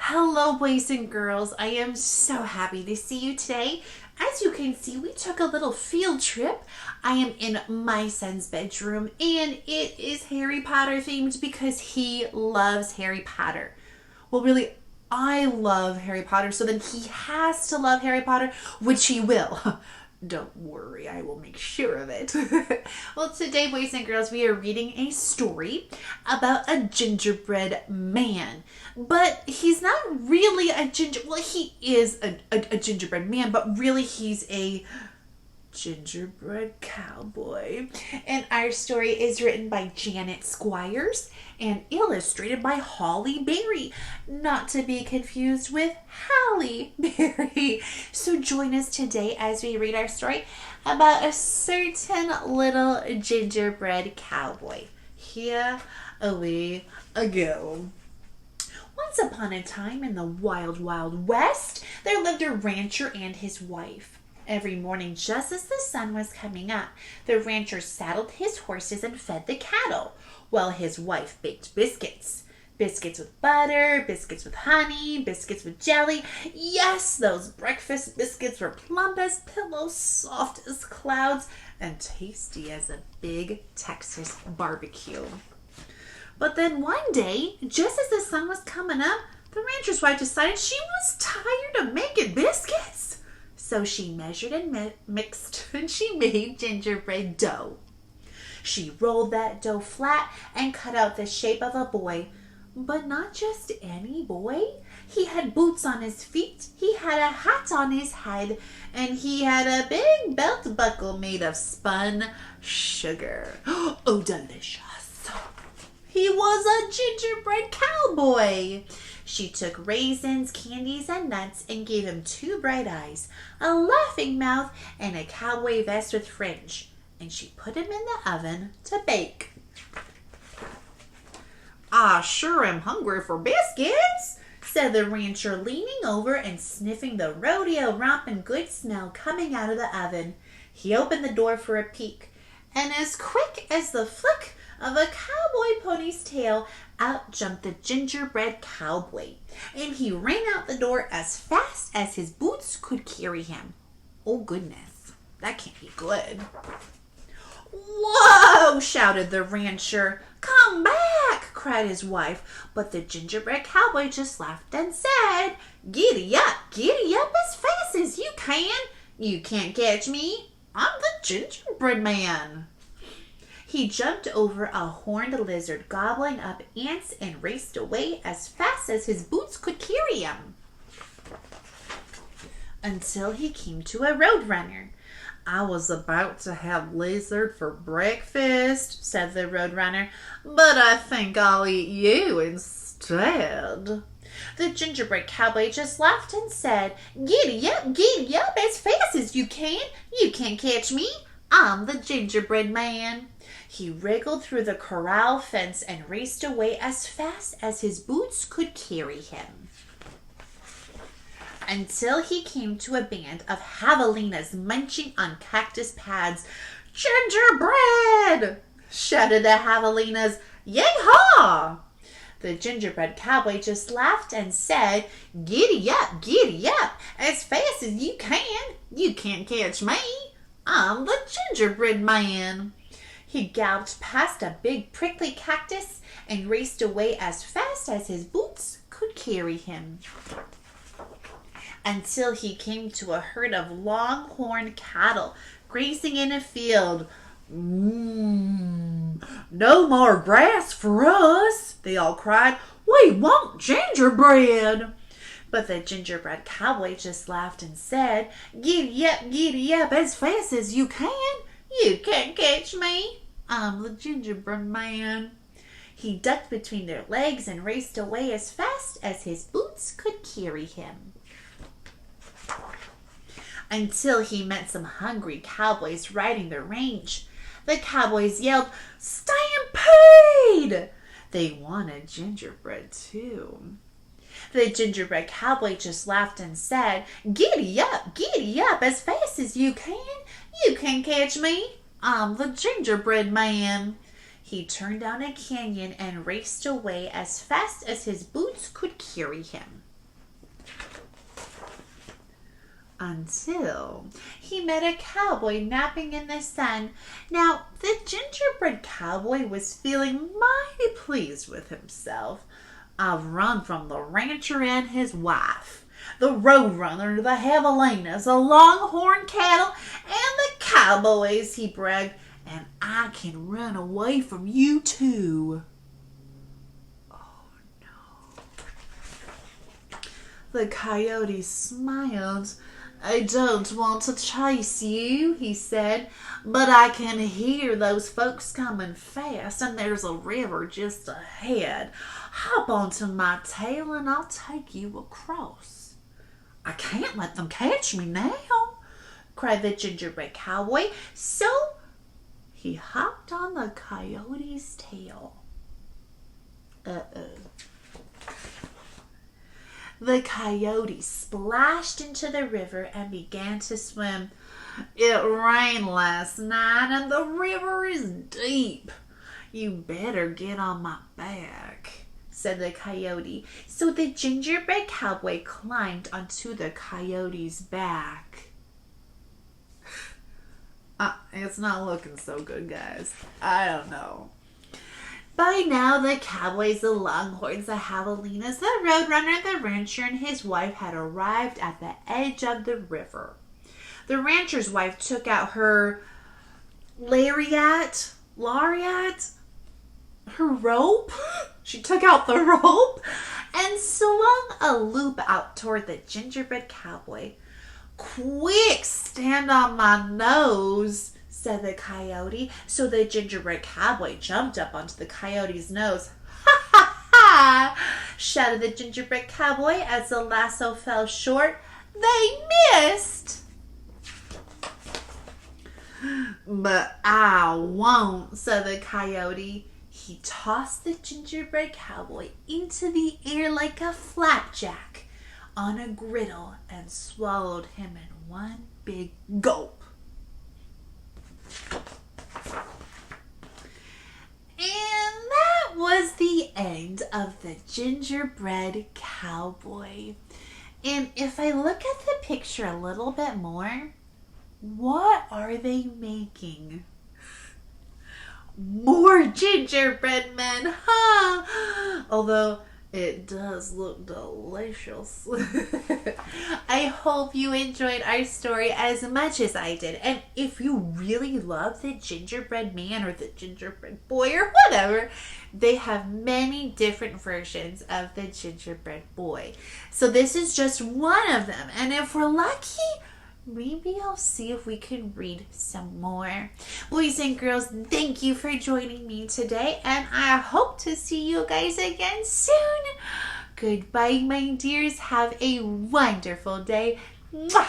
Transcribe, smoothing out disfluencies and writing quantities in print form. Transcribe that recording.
Hello, boys and girls. I am so happy to see you today. As you can see, we took a little field trip. I am in my son's bedroom, and it is Harry Potter themed because he loves Harry Potter. Well, really, I love Harry Potter, so then he has to love Harry Potter, which he will. Don't worry, I will make sure of it. Well, today, boys and girls, we are reading a story about a gingerbread man. But he's not really a well, he is a gingerbread man, but really he's a Gingerbread Cowboy. And our story is written by Janet Squires and illustrated by Holly Berry, not to be confused with Halle Berry. So join us today as we read our story about a certain little gingerbread cowboy. Here we go. Once upon a time in the wild, wild west, there lived a rancher and his wife. Every morning, just as the sun was coming up, the rancher saddled his horses and fed the cattle, while his wife baked biscuits. Biscuits with butter, biscuits with honey, biscuits with jelly. Yes, those breakfast biscuits were plump as pillows, soft as clouds, and tasty as a big Texas barbecue. But then one day, just as the sun was coming up, the rancher's wife decided she was tired of making biscuits. So she measured and mixed, and she made gingerbread dough. She rolled that dough flat and cut out the shape of a boy. But not just any boy. He had boots on his feet, he had a hat on his head, and he had a big belt buckle made of spun sugar. Oh, delicious. He was a gingerbread cowboy. She took raisins, candies, and nuts and gave him two bright eyes, a laughing mouth, and a cowboy vest with fringe. And she put him in the oven to bake. "I sure am hungry for biscuits," said the rancher, leaning over and sniffing the rodeo rompin' good smell coming out of the oven. He opened the door for a peek, and as quick as the flick of a cowboy pony's tail, out jumped the gingerbread cowboy, and he ran out the door as fast as his boots could carry him. Oh goodness, that can't be good. "Whoa!" shouted the rancher. "Come back!" cried his wife, but the gingerbread cowboy just laughed and said, giddy up as fast as you can. You can't catch me. I'm the gingerbread man." He jumped over a horned lizard, gobbling up ants, and raced away as fast as his boots could carry him, until he came to a roadrunner. "I was about to have lizard for breakfast," said the roadrunner, "but I think I'll eat you instead." The gingerbread cowboy just laughed and said, giddy up as fast as you can. You can't catch me. I'm the gingerbread man." He wriggled through the corral fence and raced away as fast as his boots could carry him, until he came to a band of javelinas munching on cactus pads. "Gingerbread!" shouted the javelinas. "Yay-haw!" The gingerbread cowboy just laughed and said, giddy up as fast as you can. You can't catch me. I'm the gingerbread man." He galloped past a big prickly cactus and raced away as fast as his boots could carry him, until he came to a herd of longhorn cattle grazing in a field. "No more grass for us," they all cried. "We want gingerbread." But the gingerbread cowboy just laughed and said, giddy up as fast as you can. You can't catch me. I'm the gingerbread man." He ducked between their legs and raced away as fast as his boots could carry him, until he met some hungry cowboys riding the range. The cowboys yelled, "Stampede!" They wanted gingerbread too. The gingerbread cowboy just laughed and said, giddy up as fast as you can. You can't catch me. I'm the gingerbread man." He turned down a canyon and raced away as fast as his boots could carry him. until he met a cowboy napping in the sun. Now, the gingerbread cowboy was feeling mighty pleased with himself. I've run from the rancher and his wife, the roadrunner, the javelinas, the longhorn cattle, and the cowboys, he bragged, and I can run away from you too. The coyote smiled. I don't want to chase you, he said, but I can hear those folks coming fast, and there's a river just ahead. Hop onto my tail and I'll take you across. I can't let them catch me now, cried the gingerbread cowboy, so he hopped on the coyote's tail. The coyote splashed into the river and began to swim. It rained last night and the river is deep. You better get on my back, said the coyote. So the gingerbread cowboy climbed onto the coyote's back. It's not looking so good, guys. I don't know. By now, the cowboys, the longhorns, the javelinas, the roadrunner, the rancher, and his wife had arrived at the edge of the river. The rancher's wife took out her lariat, her rope. She took out the rope and swung a loop out toward the gingerbread cowboy. Quick, stand on my nose, said the coyote. So the gingerbread cowboy jumped up onto the coyote's nose. Ha ha ha! Shouted the gingerbread cowboy as the lasso fell short. They missed! But I won't, said the coyote. He tossed the gingerbread cowboy into the air like a flapjack on a griddle and swallowed him in one big gulp. And that was the end of the gingerbread cowboy. And if I look at the picture a little bit more, what are they making? More gingerbread men, huh? Although it does look delicious. I hope you enjoyed our story as much as I did. And if you really love the gingerbread man or the gingerbread boy or whatever, they have many different versions of the gingerbread boy. So this is just one of them. And if we're lucky, maybe I'll see if we can read some more. Boys and girls, thank you for joining me today, and I hope to see you guys again soon. Goodbye, my dears. Have a wonderful day. Mwah!